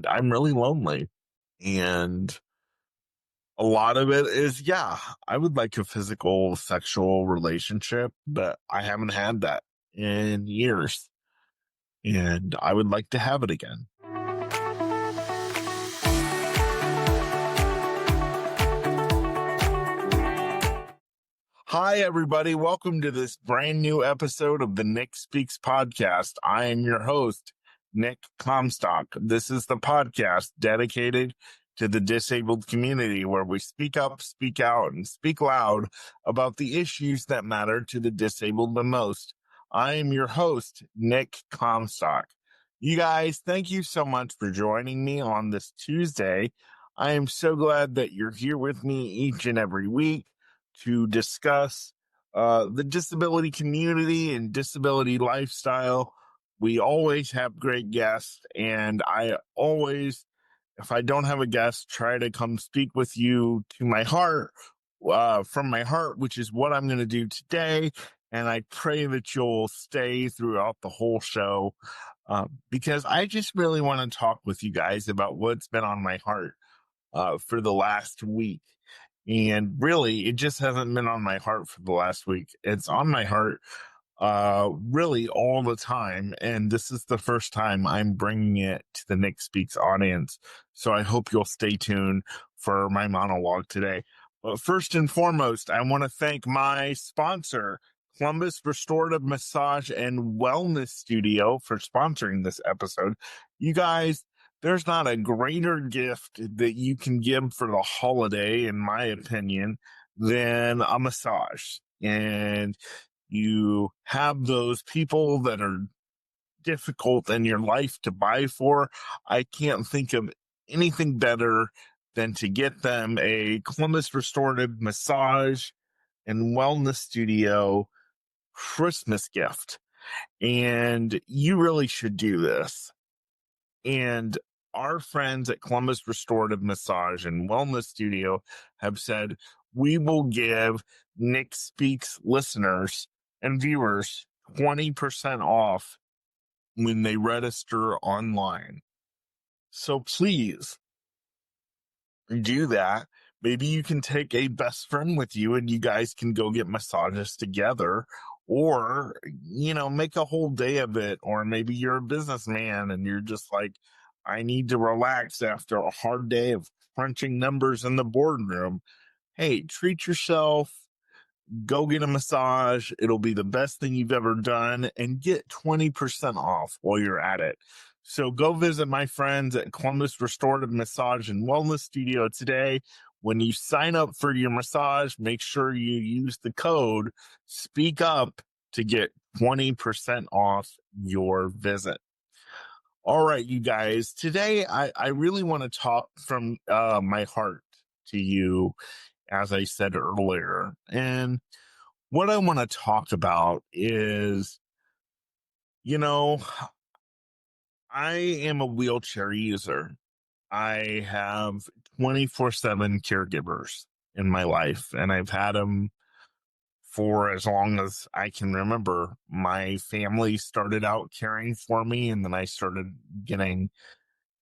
I'm really lonely. And a lot of it is, I would like a physical sexual relationship, but I haven't had that in years. And I would like to have it again. Hi, everybody. Welcome to this brand new episode of the Nick Speaks podcast. I am your host, Nick Comstock. This is the podcast dedicated to the disabled community where we speak up, speak out, and speak loud about the issues that matter to the disabled the most. I am your host, Nick Comstock. You guys, thank you so much for joining me on this Tuesday. I am so glad that you're here with me each and every week to discuss the disability community and disability lifestyle. We always have great guests, and I always, if I don't have a guest, try to come speak with you to my heart, from my heart, which is what I'm going to do today. And I pray that you'll stay throughout the whole show because I just really want to talk with you guys about what's been on my heart for the last week. And really, it just hasn't been on my heart for the last week. It's on my heart really all the time. And this is the first time I'm bringing it to the Nick Speaks audience. So I hope you'll stay tuned for my monologue today. But first and foremost, I want to thank my sponsor, Columbus Restorative Massage and Wellness Studio, for sponsoring this episode. You guys, there's not a greater gift that you can give for the holiday, in my opinion, than a massage. And you have those people that are difficult in your life to buy for. I can't think of anything better than to get them a Columbus Restorative Massage and Wellness Studio Christmas gift. And you really should do this. And our friends at Columbus Restorative Massage and Wellness Studio have said we will give Nick Speaks listeners and viewers 20% off when they register online. So please do that. Maybe you can take a best friend with you and you guys can go get massages together, or, make a whole day of it. Or maybe you're a businessman and you're just like, I need to relax after a hard day of crunching numbers in the boardroom. Hey, treat yourself. Go get a massage. It'll be the best thing you've ever done, and get 20% off while you're at it. So go visit my friends at Columbus Restorative Massage and Wellness Studio today. When you sign up for your massage, make sure you use the code Speak Up to get 20% off your visit. All right, you guys, today I really want to talk from my heart to you, as I said earlier. And what I want to talk about is, I am a wheelchair user. I have 24/7 caregivers in my life, and I've had them for as long as I can remember. My family started out caring for me, and then I started getting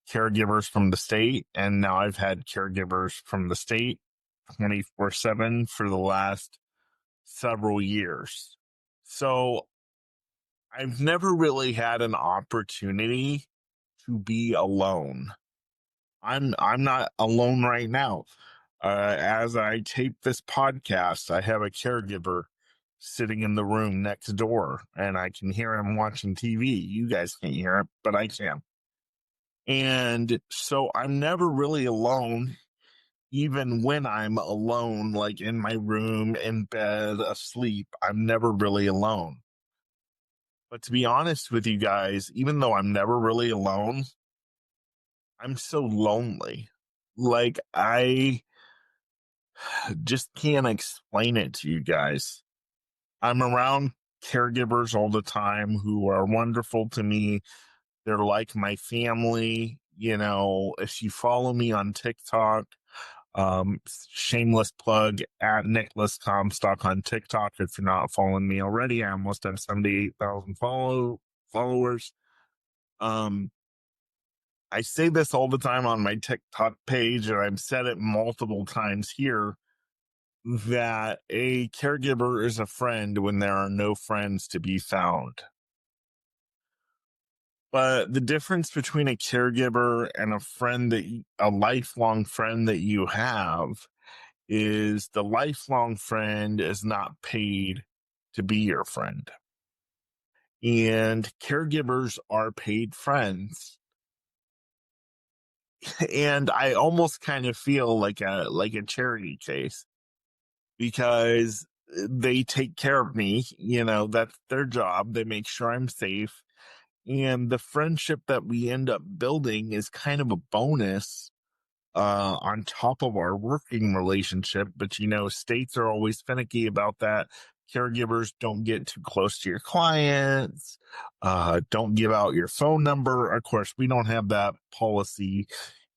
caregivers from the state, and now I've had caregivers from the state 24/7 for the last several years. So I've never really had an opportunity to be alone. I'm not alone right now. As I tape this podcast, I have a caregiver sitting in the room next door, and I can hear him watching TV. You guys can't hear it, but I can. And so I'm never really alone, even when I'm alone, like in my room, in bed, asleep. I'm never really alone. But to be honest with you guys, even though I'm never really alone, I'm so lonely. Like, I just can't explain it to you guys. I'm around caregivers all the time who are wonderful to me. They're like my family. If you follow me on TikTok, shameless plug at Nicolas Comstock on TikTok. If you're not following me already, I almost have 78,000 followers. I say this all the time on my TikTok page, and I've said it multiple times here, that a caregiver is a friend when there are no friends to be found. But the difference between a caregiver and a friend a lifelong friend that you have is the lifelong friend is not paid to be your friend. And caregivers are paid friends. And I almost kind of feel like a charity case, because they take care of me, that's their job. They make sure I'm safe. And the friendship that we end up building is kind of a bonus on top of our working relationship. But, states are always finicky about that. Caregivers don't get too close to your clients, don't give out your phone number. Of course, we don't have that policy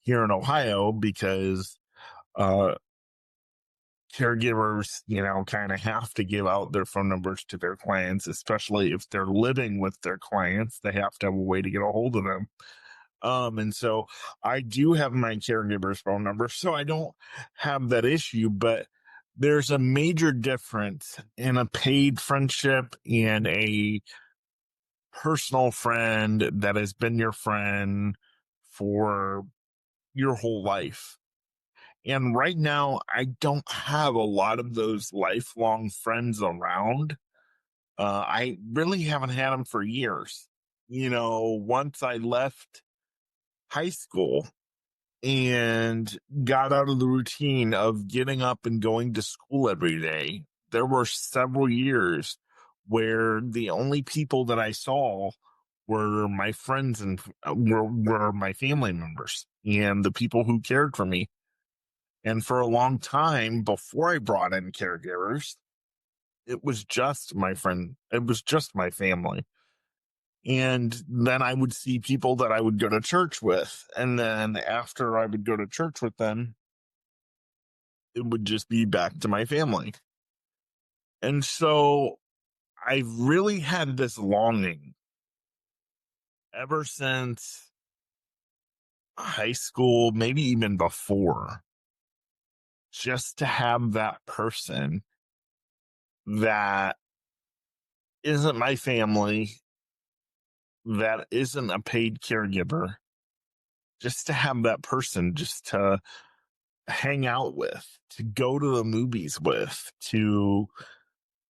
here in Ohio because uh, caregivers, kind of have to give out their phone numbers to their clients, especially if they're living with their clients. They have to have a way to get a hold of them. And so I do have my caregiver's phone number, so I don't have that issue, but there's a major difference in a paid friendship and a personal friend that has been your friend for your whole life. And right now, I don't have a lot of those lifelong friends around. I really haven't had them for years. Once I left high school and got out of the routine of getting up and going to school every day, there were several years where the only people that I saw were my friends and were my family members and the people who cared for me. And for a long time before I brought in caregivers, it was just my friend. It was just my family. And then I would see people that I would go to church with. And then after I would go to church with them, it would just be back to my family. And so I've really had this longing ever since high school, maybe even before, just to have that person that isn't my family, that isn't a paid caregiver, just to have that person just to hang out with, to go to the movies with, to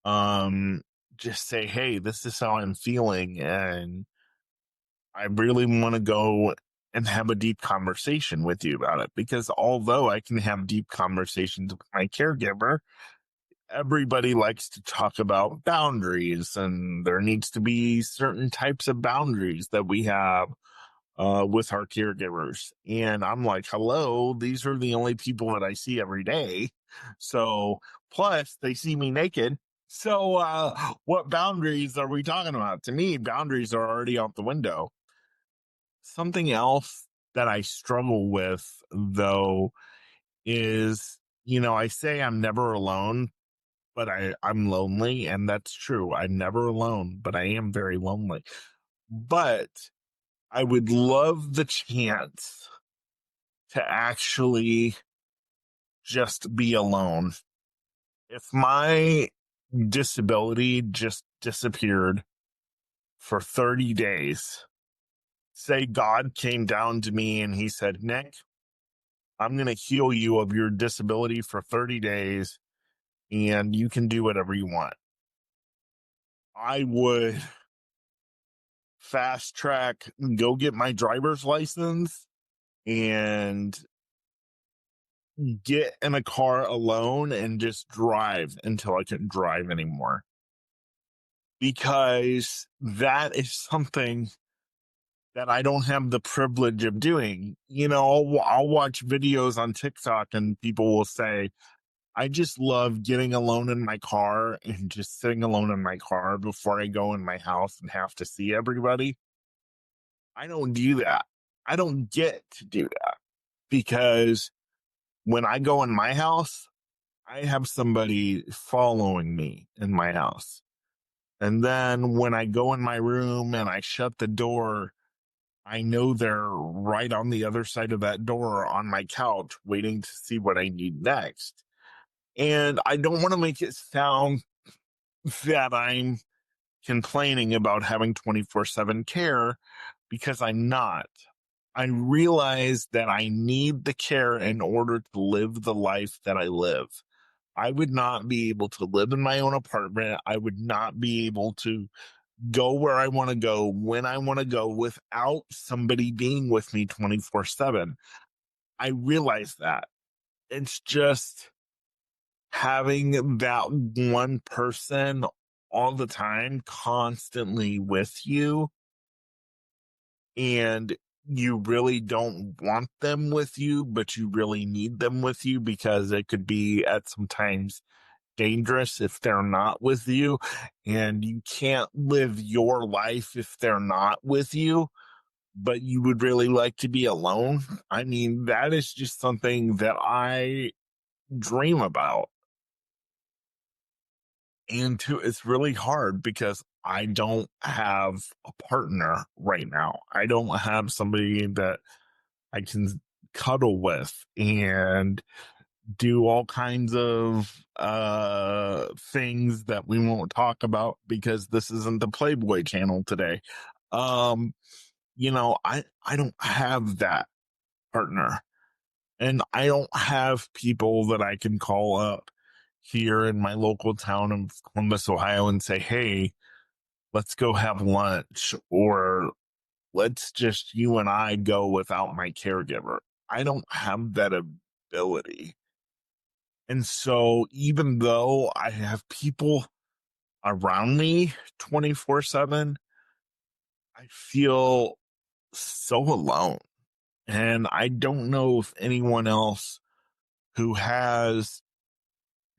um just say, hey, this is how I'm feeling, and I really want to go and have a deep conversation with you about it. Because although I can have deep conversations with my caregiver, everybody likes to talk about boundaries, and there needs to be certain types of boundaries that we have with our caregivers. And I'm like, hello, these are the only people that I see every day. So, plus they see me naked. So, what boundaries are we talking about? To me, boundaries are already out the window. Something else that I struggle with, though, is, I say I'm never alone, but I'm lonely. And that's true. I'm never alone, but I am very lonely. But I would love the chance to actually just be alone. If my disability just disappeared for 30 days, say God came down to me and he said, Nick, I'm going to heal you of your disability for 30 days and you can do whatever you want. I would fast track, go get my driver's license and get in a car alone and just drive until I couldn't drive anymore. Because that is something that I don't have the privilege of doing. I'll watch videos on TikTok and people will say, I just love getting alone in my car and just sitting alone in my car before I go in my house and have to see everybody. I don't do that. I don't get to do that because when I go in my house, I have somebody following me in my house. And then when I go in my room and I shut the door, I know they're right on the other side of that door on my couch waiting to see what I need next. And I don't want to make it sound that I'm complaining about having 24/7 care, because I'm not. I realize that I need the care in order to live the life that I live. I would not be able to live in my own apartment. I would not be able to go where I want to go when I want to go without somebody being with me 24/7. I realize that. It's just having that one person all the time, constantly with you, and you really don't want them with you, but you really need them with you, because it could be at sometimes dangerous if they're not with you, and you can't live your life if they're not with you, but you would really like to be alone. I mean, that is just something that I dream about. And it's really hard because I don't have a partner right now. I don't have somebody that I can cuddle with and do all kinds of things that we won't talk about because this isn't the Playboy channel today. Um, I don't have that partner, and I don't have people that I can call up here in my local town of Columbus, Ohio, and say, "Hey, let's go have lunch," or "Let's just you and I go without my caregiver." I don't have that ability. And so even though I have people around me 24/7, I feel so alone. And I don't know if anyone else who has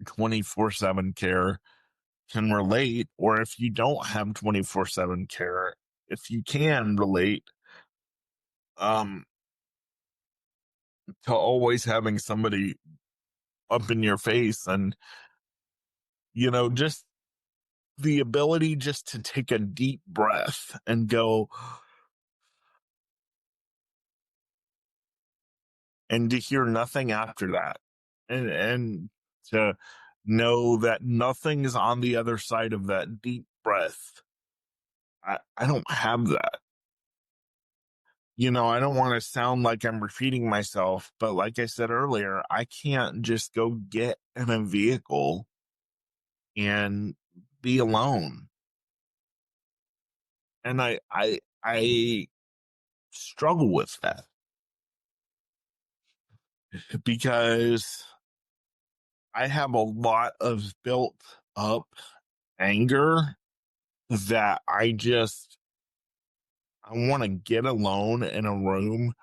24/7 care can relate, or if you don't have 24/7 care, if you can relate, um, to always having somebody up in your face, and, just the ability just to take a deep breath and go, and to hear nothing after that, and to know that nothing is on the other side of that deep breath. I don't have that. I don't want to sound like I'm repeating myself, but like I said earlier, I can't just go get in a vehicle and be alone. And I struggle with that because I have a lot of built up anger that I want to get alone in a room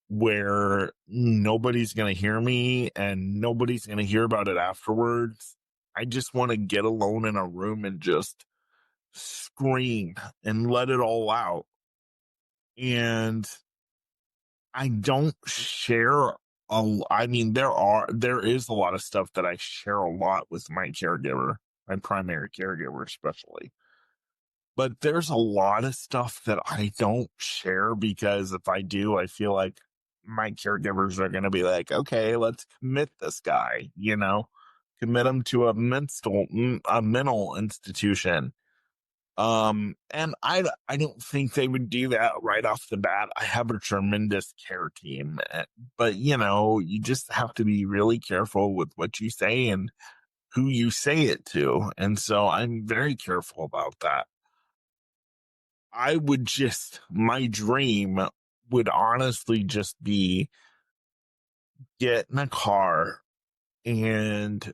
where nobody's going to hear me and nobody's going to hear about it afterwards. I just want to get alone in a room and just scream and let it all out. And I don't share I mean, there is a lot of stuff that I share a lot with my caregiver, my primary caregiver especially. But there's a lot of stuff that I don't share, because if I do, I feel like my caregivers are going to be like, "Okay, let's commit this guy, commit him to a mental institution." And I don't think they would do that right off the bat. I have a tremendous care team, but you just have to be really careful with what you say and who you say it to. And so I'm very careful about that. My dream would honestly just be get in a car and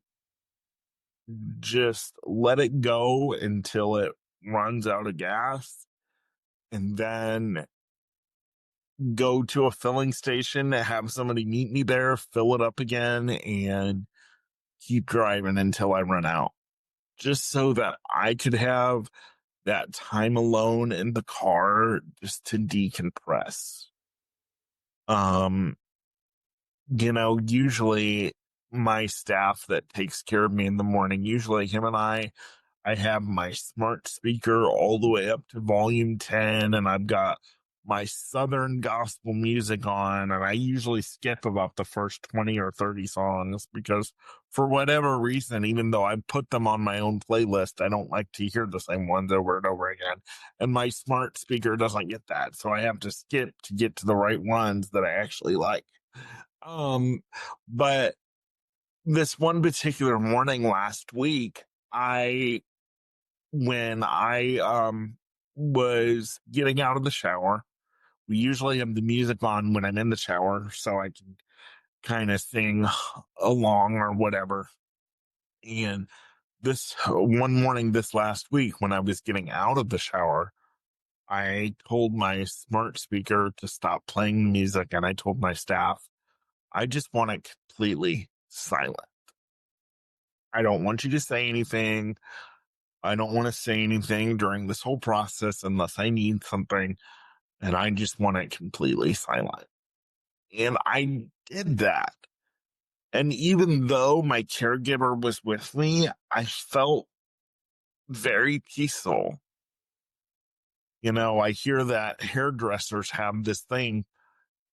just let it go until it runs out of gas, and then go to a filling station, have somebody meet me there, fill it up again, and keep driving until I run out. Just so that I could have that time alone in the car just to decompress. Um, usually my staff that takes care of me in the morning, usually him and I have my smart speaker all the way up to volume 10, and I've got my Southern gospel music on, and I usually skip about the first 20 or 30 songs because for whatever reason, even though I put them on my own playlist, I don't like to hear the same ones over and over again. And my smart speaker doesn't get that. So I have to skip to get to the right ones that I actually like. But this one particular morning last week, when I was getting out of the shower, we usually have the music on when I'm in the shower so I can kind of sing along or whatever. And this one morning, this last week, when I was getting out of the shower, I told my smart speaker to stop playing music, and I told my staff, I just want it completely silent. I don't want you to say anything. I don't want to say anything during this whole process unless I need something, and I just want it completely silent. And I did that. And even though my caregiver was with me, I felt very peaceful. I hear that hairdressers have this thing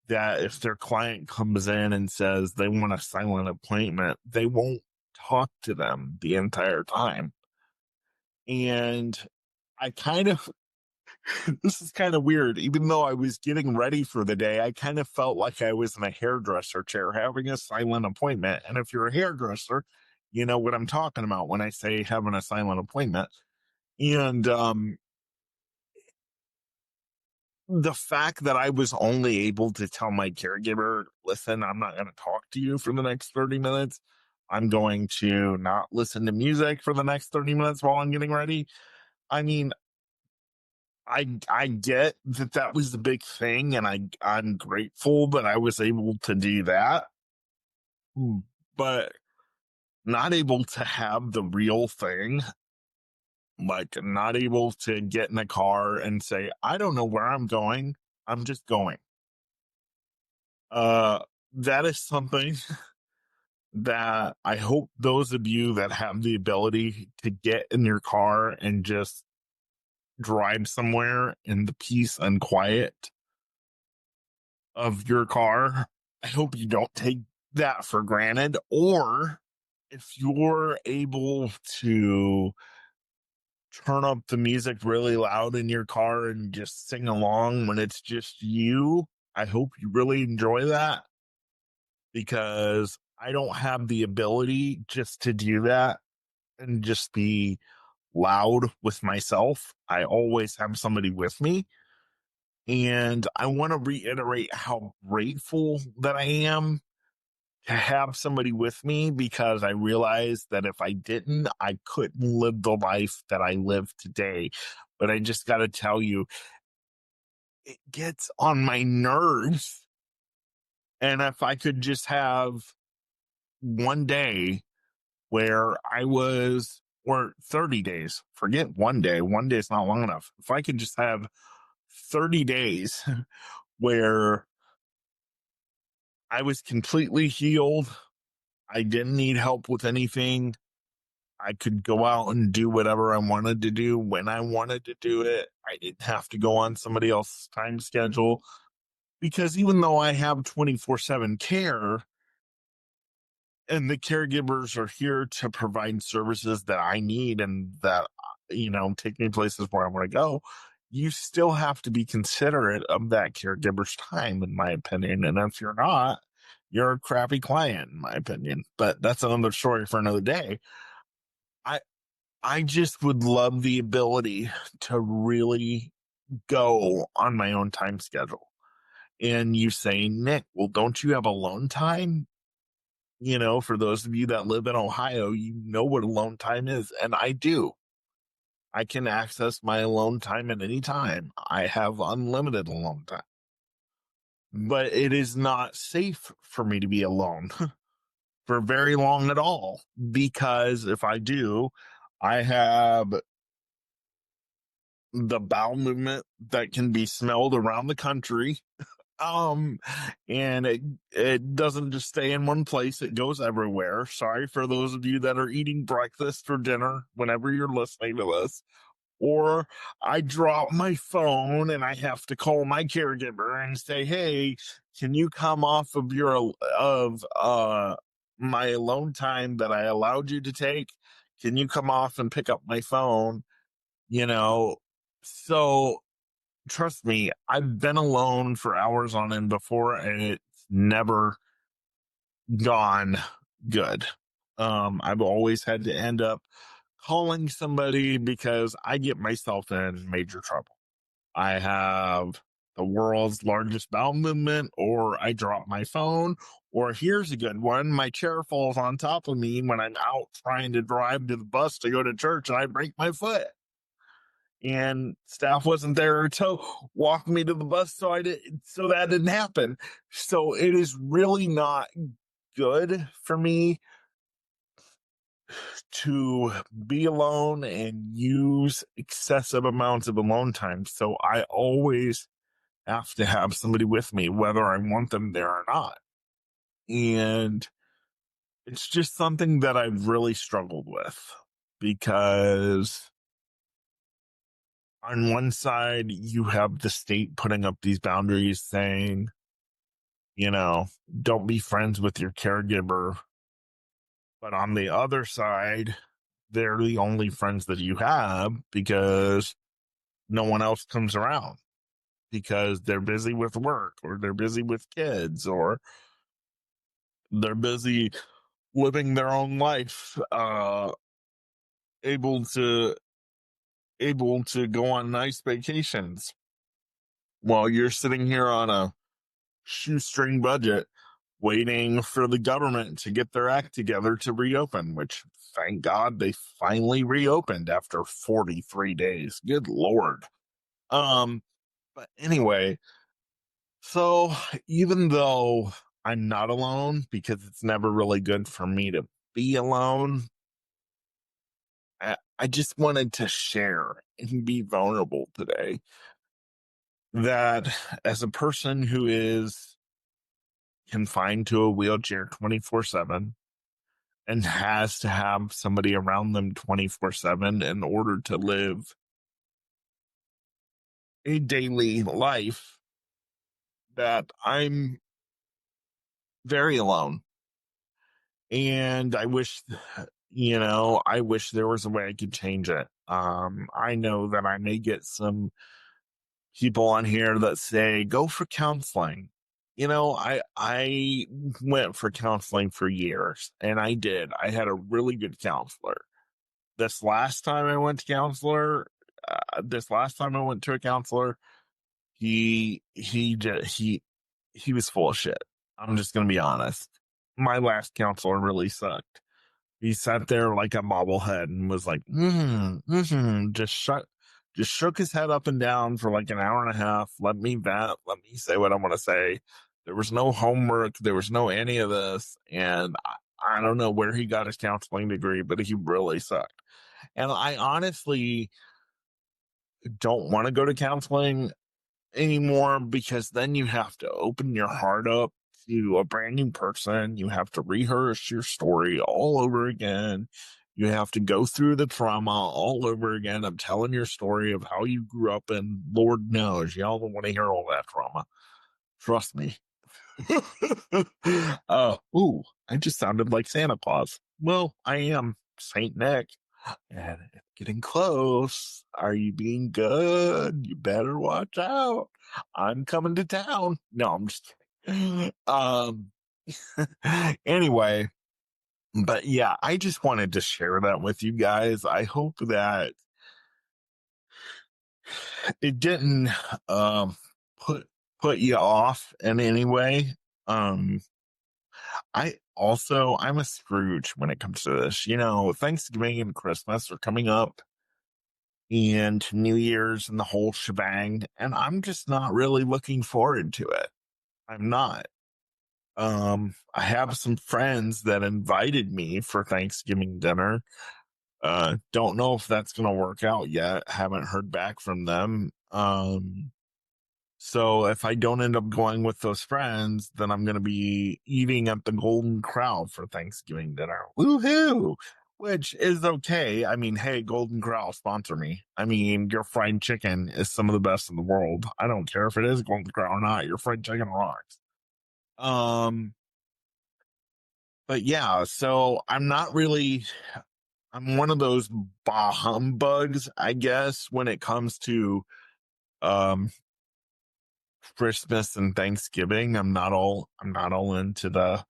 that if their client comes in and says they want a silent appointment, they won't talk to them the entire time. And I kind of, this is kind of weird. Even though I was getting ready for the day, I kind of felt like I was in a hairdresser chair having a silent appointment. And if you're a hairdresser, you know what I'm talking about when I say having a silent appointment. And the fact that I was only able to tell my caregiver, listen, I'm not going to talk to you for the next 30 minutes. I'm going to not listen to music for the next 30 minutes while I'm getting ready. I mean, I get that was the big thing, and I'm grateful that I was able to do that. But not able to have the real thing, like not able to get in a car and say, I don't know where I'm going. I'm just going. That is something that I hope those of you that have the ability to get in your car and just drive somewhere in the peace and quiet of your car, I hope you don't take that for granted. Or if you're able to turn up the music really loud in your car and just sing along when it's just you, I hope you really enjoy that, because I don't have the ability just to do that and just be loud with myself. I always have somebody with me. And I want to reiterate how grateful that I am to have somebody with me, because I realized that if I didn't, I couldn't live the life that I live today. But I just got to tell you, it gets on my nerves. And if I could just have one day where I was, or 30 days, forget one day is not long enough. If I could just have 30 days where I was completely healed, I didn't need help with anything, I could go out and do whatever I wanted to do when I wanted to do it. I didn't have to go on somebody else's time schedule, because even though I have 24/7 care, and the caregivers are here to provide services that I need and that, take me places where I want to go, you still have to be considerate of that caregiver's time, in my opinion. And if you're not, you're a crappy client, in my opinion. But that's another story for another day. I I just would love the ability to really go on my own time schedule. And you say, Nick, well, don't you have alone time? For those of you that live in Ohio, you know what alone time is. And I do. I can access my alone time at any time. I have unlimited alone time. But it is not safe for me to be alone for very long at all. Because if I do, I have the bowel movement that can be smelled around the country. Um, and it doesn't just stay in one place, it goes everywhere. Sorry for those of you that are eating breakfast or dinner whenever you're listening to this. Or I drop my phone and I have to call my caregiver and say, "Hey, can you come off of my alone time that I allowed you to take? Can you come off and pick up my phone?" You know, so trust me, I've been alone for hours on end before and it's never gone good. I've always had to end up calling somebody because I get myself in major trouble. I have the world's largest bowel movement, or I drop my phone, or here's a good one: my chair falls on top of me when I'm out trying to drive to the bus to go to church and I break my foot. And staff wasn't there to walk me to the bus, so that didn't happen. So it is really not good for me to be alone and use excessive amounts of alone time. So I always have to have somebody with me, whether I want them there or not. And it's just something that I've really struggled with because on one side, you have the state putting up these boundaries saying, you know, don't be friends with your caregiver. But on the other side, they're the only friends that you have because no one else comes around because they're busy with work or they're busy with kids or they're busy living their own life, able to go on nice vacations while you're sitting here on a shoestring budget waiting for the government to get their act together to reopen, which thank God they finally reopened after 43 days. Good Lord. But anyway, so even though I'm not alone, because it's never really good for me to be alone, I just wanted to share and be vulnerable today that as a person who is confined to a wheelchair 24/7 and has to have somebody around them 24/7 in order to live a daily life, that I'm very alone. And I wish there was a way I could change it. I know that I may get some people on here that say go for counseling. I went for counseling for years, and I did. I had a really good counselor. This last time I went to a counselor, he was full of shit. I'm just gonna be honest. My last counselor really sucked. He sat there like a bobblehead and was like, just shook his head up and down for like an hour and a half. Let me vent. Let me say what I want to say. There was no homework. There was no any of this. And I don't know where he got his counseling degree, but he really sucked. And I honestly don't want to go to counseling anymore because then you have to open your heart up to a brand new person. You have to rehearse your story all over again. You have to go through the trauma all over again of telling your story of how you grew up, and Lord knows y'all don't want to hear all that trauma. Trust me. I just sounded like Santa Claus. Well, I am Saint Nick. And it's getting close. Are you being good? You better watch out. I'm coming to town. No, I'm just kidding. Anyway, but yeah, I just wanted to share that with you guys. I hope that it didn't put you off in any way. Um I'm a Scrooge when it comes to this. Thanksgiving and Christmas are coming up, and New Year's and the whole shebang. And I'm just not really looking forward to it. I'm not. I have some friends that invited me for Thanksgiving dinner. Don't know if that's going to work out yet. Haven't heard back from them. So if I don't end up going with those friends, then I'm going to be eating at the Golden Corral for Thanksgiving dinner. Woohoo! which is okay. I mean, hey, Golden Corral, sponsor me. I mean, your fried chicken is some of the best in the world. I don't care if it is Golden Corral or not. Your fried chicken rocks. Um, but yeah, so I'm one of those bah humbugs, I guess, when it comes to um Christmas and Thanksgiving. I'm not all into the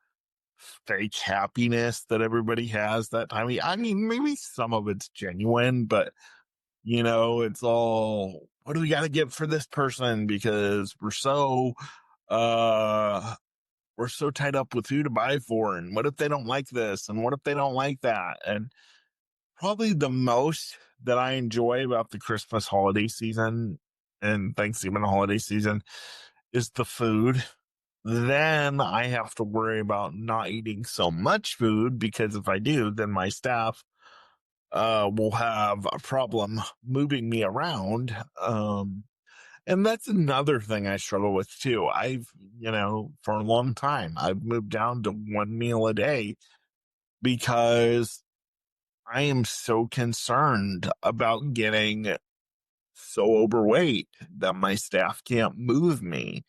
fake happiness that everybody has that time. I mean, maybe some of it's genuine, but it's all, what do we got to get for this person because uh we're so tied up with who to buy for, and what if they don't like this, and what if they don't like that. And probably the most that I enjoy about the Christmas holiday season and Thanksgiving holiday season is the food. Then I have to worry about not eating so much food, because if I do, then my staff will have a problem moving me around. And that's another thing I struggle with too. For a long time, I've moved down to one meal a day because I am so concerned about getting so overweight that my staff can't move me.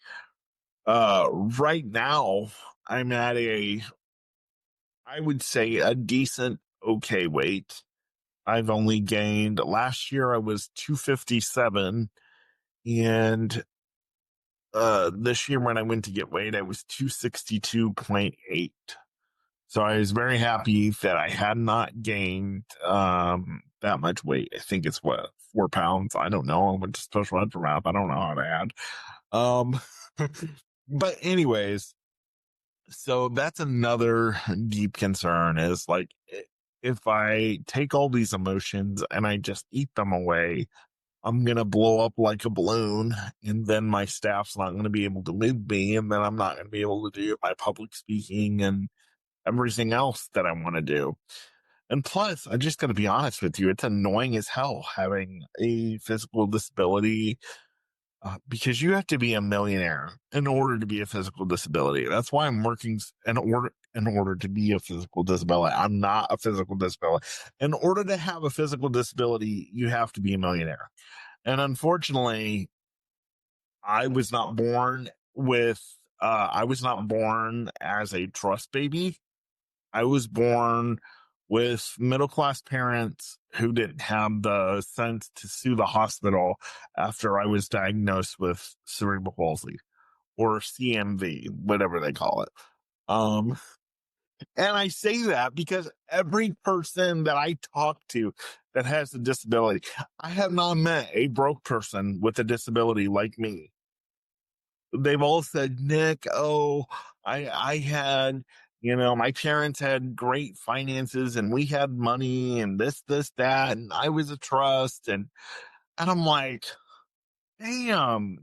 Right now, I'm at I would say a decent, okay weight. I've only gained, last year I was 257, and this year when I went to get weighed, I was 262.8. So I was very happy that I had not gained that much weight. I think it's 4 pounds. I don't know. I went to special ed for math. I don't know how to add. Um but anyways, so that's another deep concern, is like, if I take all these emotions and I just eat them away, I'm going to blow up like a balloon, and then my staff's not going to be able to move me. And then I'm not going to be able to do my public speaking and everything else that I want to do. And plus, I just got to be honest with you, it's annoying as hell having a physical disability, because you have to be a millionaire in order to be a physical disability. That's why I'm working in order to be a physical disability. I'm not a physical disability. In order to have a physical disability, you have to be a millionaire. And unfortunately, I was not born with I was not born as a trust baby. I was born with middle class parents who didn't have the sense to sue the hospital after I was diagnosed with cerebral palsy, or CMV, whatever they call it. Um, and I say that because every person that I talk to that has a disability, I have not met a broke person with a disability like me. They've all said, Nick, oh, I had, my parents had great finances and we had money and this, that, and I was a trust. And I'm like, damn,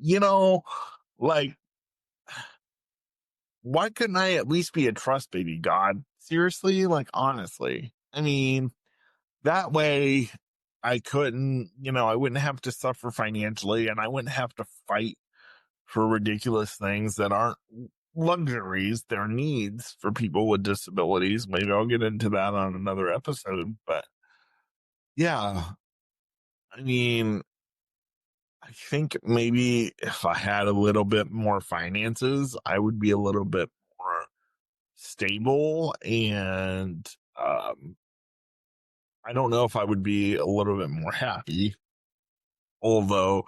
like, why couldn't I at least be a trust baby, God? Seriously? Like, honestly. I mean, that way I wouldn't have to suffer financially, and I wouldn't have to fight for ridiculous things that aren't luxuries, they're needs for people with disabilities. Maybe I'll get into that on another episode. But yeah, I mean, I think maybe if I had a little bit more finances, I would be a little bit more stable. And I don't know if I would be a little bit more happy. Although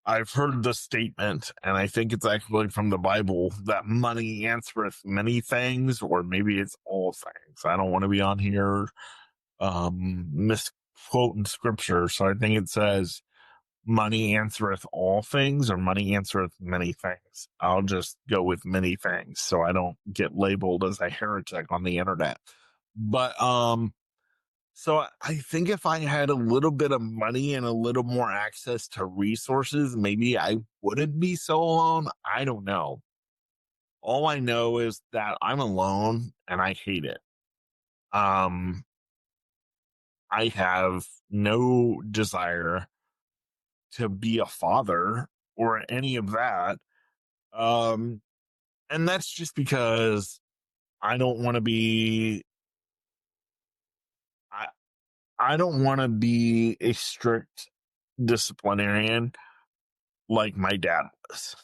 I've heard the statement, and I think it's actually from the Bible, that money answereth many things, or maybe it's all things. I don't want to be on here misquoting scripture. So I think it says money answereth all things, or money answereth many things. I'll just go with many things so I don't get labeled as a heretic on the internet. But so I think if I had a little bit of money and a little more access to resources, maybe I wouldn't be so alone. I don't know. All I know is that I'm alone and I hate it. Um, I have no desire to be a father or any of that. Um, and that's just because I don't want to be I don't want to be a strict disciplinarian like my dad was.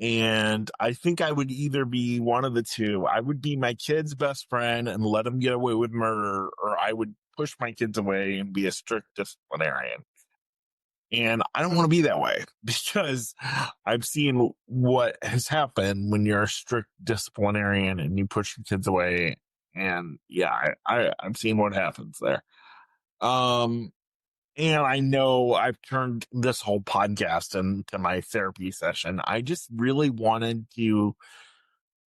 And I think I would either be one of the two. I would be my kid's best friend and let him get away with murder, or I would push my kids away and be a strict disciplinarian. And I don't want to be that way because I've seen what has happened when you're a strict disciplinarian and you push your kids away. And yeah, I've seen what happens there. Um, and I know I've turned this whole podcast into my therapy session. I just really wanted to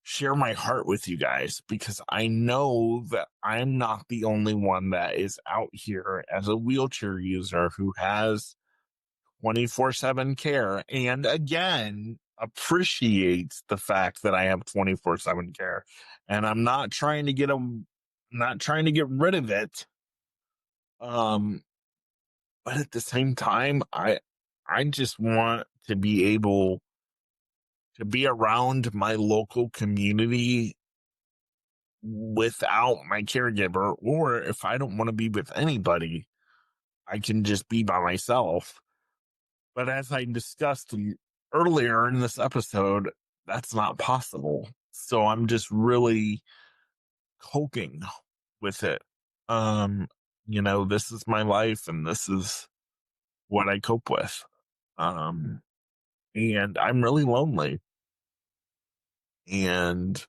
share my heart with you guys because I know that I'm not the only one that is out here as a wheelchair user who has 24/7 care, and again appreciates the fact that I have 24/7 care. And I'm not trying to not trying to get rid of it. Um, but at the same time, I just want to be able to be around my local community without my caregiver, or if I don't want to be with anybody, I can just be by myself. But as I discussed earlier in this episode, that's not possible. So I'm just really coping with it. Um, this is my life and this is what I cope with. Um, and I'm really lonely. And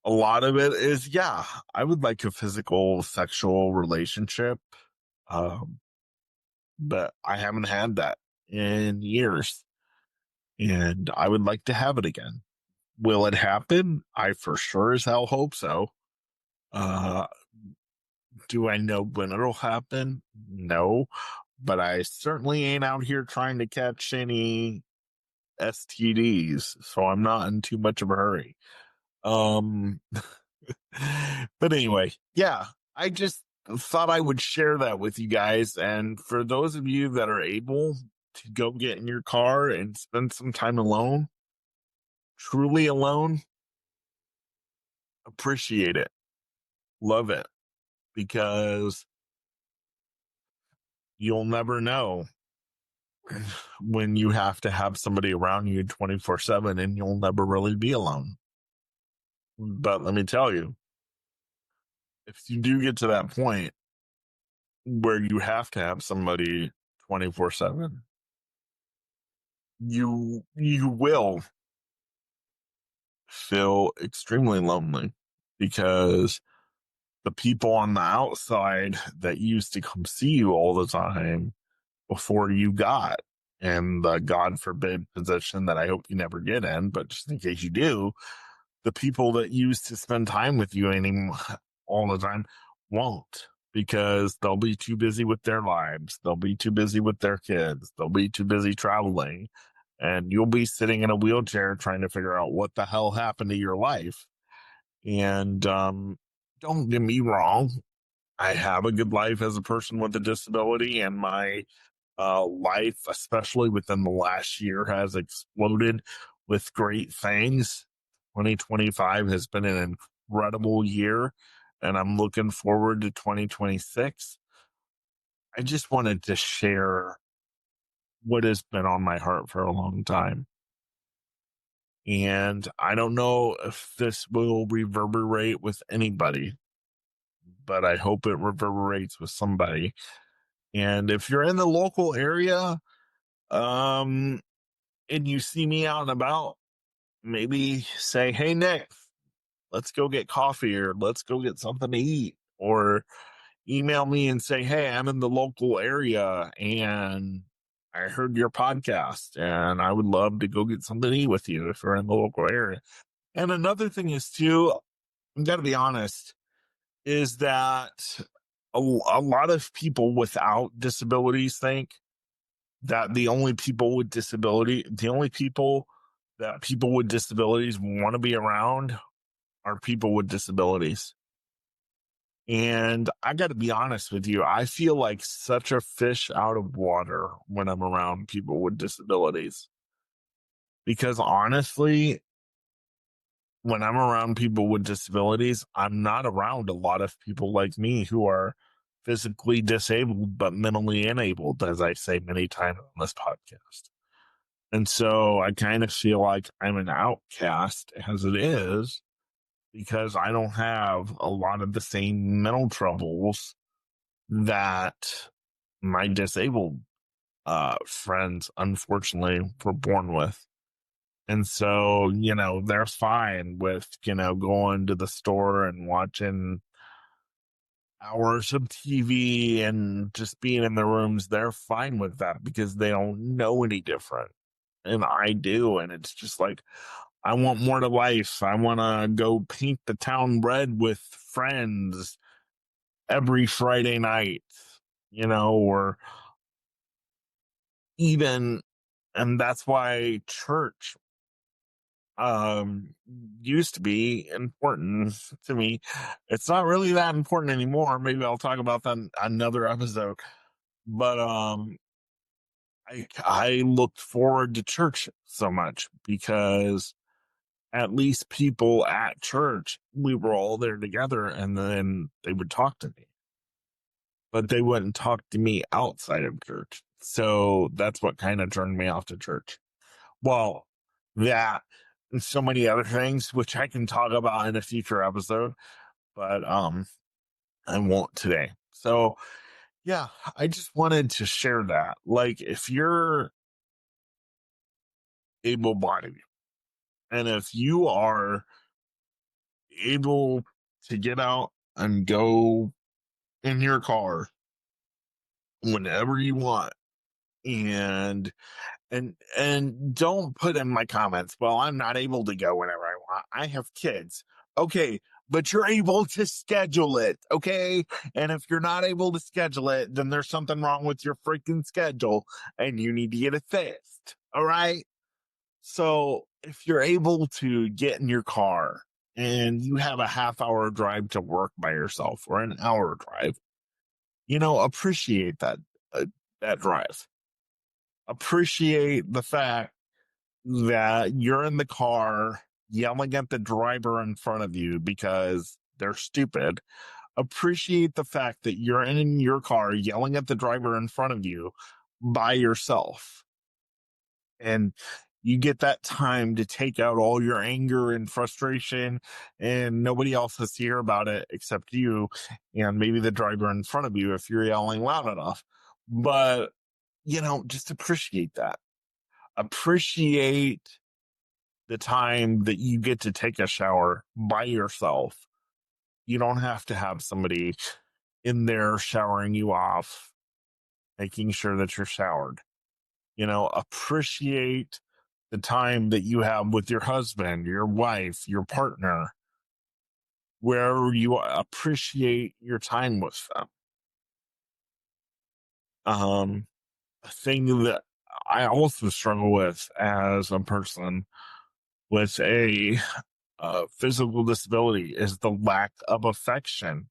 a lot of it is, yeah, I would like a physical sexual relationship. Um, but I haven't had that in years. And I would like to have it again. Will it happen? I for sure as hell hope so. Uh, do I know when it'll happen? No, but I certainly ain't out here trying to catch any STDs, so I'm not in too much of a hurry. Um, but anyway, yeah, I just thought I would share that with you guys. And for those of you that are able to go get in your car and spend some time alone, truly alone, appreciate it, love it, because you'll never know when you have to have somebody around you 24/7 and you'll never really be alone. But let me tell you, if you do get to that point where you have to have somebody 24/7, you will feel extremely lonely because the people on the outside that used to come see you all the time before you got in the God forbid position that I hope you never get in, but just in case you do, the people that used to spend time with you anymore all the time won't, because they'll be too busy with their lives. They'll be too busy with their kids. They'll be too busy traveling. And you'll be sitting in a wheelchair trying to figure out what the hell happened to your life. And don't get me wrong. I have a good life as a person with a disability, and my life, especially within the last year, has exploded with great things. 2025 has been an incredible year, and I'm looking forward to 2026. I just wanted to share what has been on my heart for a long time. And I don't know if this will reverberate with anybody, but I hope it reverberates with somebody. And if you're in the local area, and you see me out and about, maybe say, "Hey, Nick, let's go get coffee or let's go get something to eat." Or email me and say, "Hey, I'm in the local area and I heard your podcast and I would love to go get something to eat with you if you're in the local area." And another thing is, too, I've got to be honest, is that a lot of people without disabilities think that the only people that people with disabilities want to be around are people with disabilities. And I got to be honest with you, I feel like such a fish out of water when I'm around people with disabilities. Because honestly, when I'm around people with disabilities, I'm not around a lot of people like me who are physically disabled, but mentally enabled, as I say many times on this podcast. And so I kind of feel like I'm an outcast as it is because I don't have a lot of the same mental troubles that my disabled friends, unfortunately, were born with. And so, they're fine with, going to the store and watching hours of TV and just being in their rooms. They're fine with that because they don't know any different. And I do. And it's just like, I want more to life. I want to go paint the town red with friends every Friday night, or even, and that's why church um used to be important to me. It's not really that important anymore. Maybe I'll talk about that in another episode. But I looked forward to church so much because at least people at church, we were all there together, and then they would talk to me, but they wouldn't talk to me outside of church. So that's what kind of turned me off to church. Well, that and so many other things, which I can talk about in a future episode, but I won't today. So yeah, I just wanted to share that. Like, if you're able-bodied and if you are able to get out and go in your car whenever you want, and don't put in my comments, well, I'm not able to go whenever I want, I have kids. Okay, but you're able to schedule it, okay? And if you're not able to schedule it, then there's something wrong with your freaking schedule and you need to get it fixed. All right? So if you're able to get in your car and you have a half-hour drive to work by yourself or an hour drive, appreciate that drive. Appreciate the fact that you're in the car yelling at the driver in front of you because they're stupid. Appreciate the fact that you're in your car yelling at the driver in front of you by yourself. And you get that time to take out all your anger and frustration, and nobody else has to hear about it except you and maybe the driver in front of you if you're yelling loud enough. But, just appreciate that. Appreciate the time that you get to take a shower by yourself. You don't have to have somebody in there showering you off, making sure that you're showered. Appreciate the time that you have with your husband, your wife, your partner, where you appreciate your time with them. A thing that I also struggle with as a person with a physical disability is the lack of affection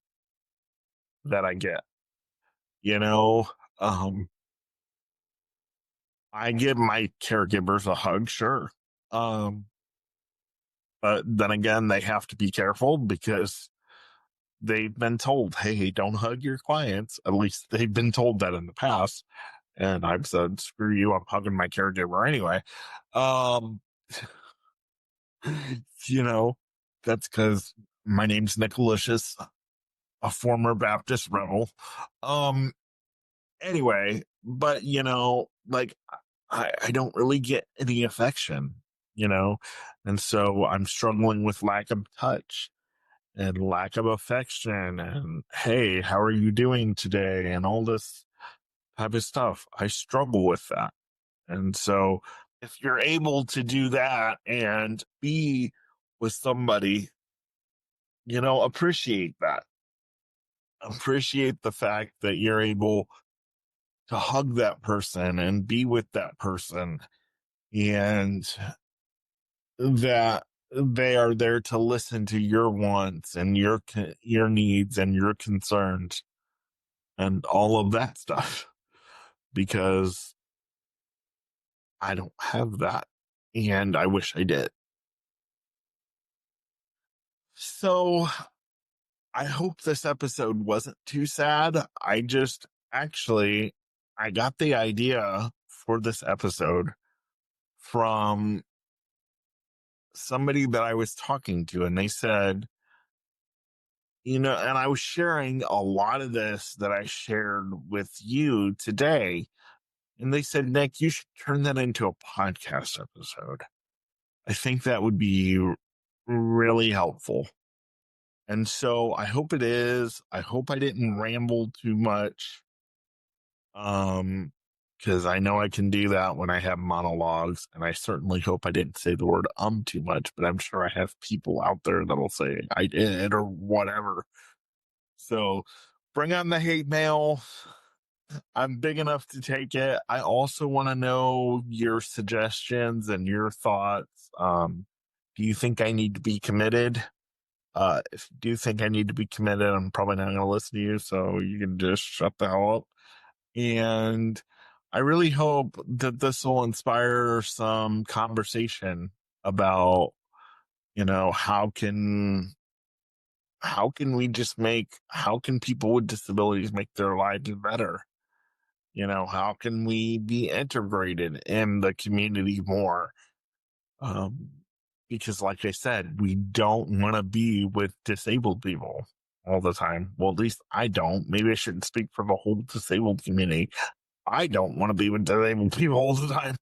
that I get. You know, um, I give my caregivers a hug, sure. Um, but then again, they have to be careful because they've been told, hey, don't hug your clients. At least they've been told that in the past. And I've said, screw you, I'm hugging my caregiver anyway. Um, you know, that's because my name's Nicolas, a former Baptist rebel. Um, anyway, but like I don't really get any affection, and so I'm struggling with lack of touch and lack of affection and hey, how are you doing today? And all this type of stuff. I struggle with that. And so if you're able to do that and be with somebody, appreciate that. Appreciate the fact that you're able to hug that person and be with that person and that they are there to listen to your wants and your needs and your concerns and all of that stuff because I don't have that and I wish I did. So I hope this episode wasn't too sad. I got the idea for this episode from somebody that I was talking to, and they said, and I was sharing a lot of this that I shared with you today. And they said, Nick, you should turn that into a podcast episode. I think that would be really helpful. And so I hope it is. I hope I didn't ramble too much. Because I know I can do that when I have monologues, and I certainly hope I didn't say the word too much, but I'm sure I have people out there that'll say I did or whatever. So bring on the hate mail. I'm big enough to take it. I also want to know your suggestions and your thoughts. Do you think I need to be committed? If you do think I need to be committed, I'm probably not going to listen to you, so you can just shut the hell up. And I really hope that this will inspire some conversation about, how can how can people with disabilities make their lives better? How can we be integrated in the community more? Because like I said, we don't want to be with disabled people all the time. Well, at least I don't. Maybe I shouldn't speak for the whole disabled community. I don't want to be with disabled people all the time.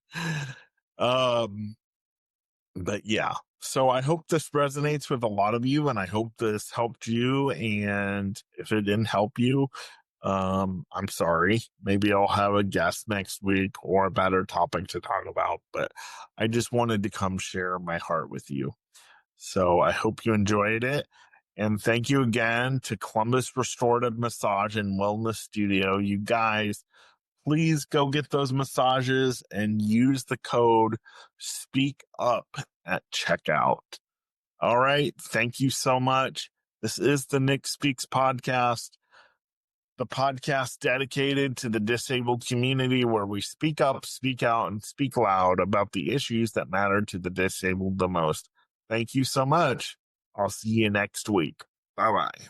But yeah, so I hope this resonates with a lot of you, and I hope this helped you. And if it didn't help you, I'm sorry. Maybe I'll have a guest next week or a better topic to talk about, but I just wanted to come share my heart with you. So I hope you enjoyed it. And thank you again to Columbus Restorative Massage and Wellness Studio. You guys, please go get those massages and use the code Speak Up at checkout. All right. Thank you so much. This is the Nick Speaks podcast, the podcast dedicated to the disabled community, where we speak up, speak out, and speak loud about the issues that matter to the disabled the most. Thank you so much. I'll see you next week. Bye-bye.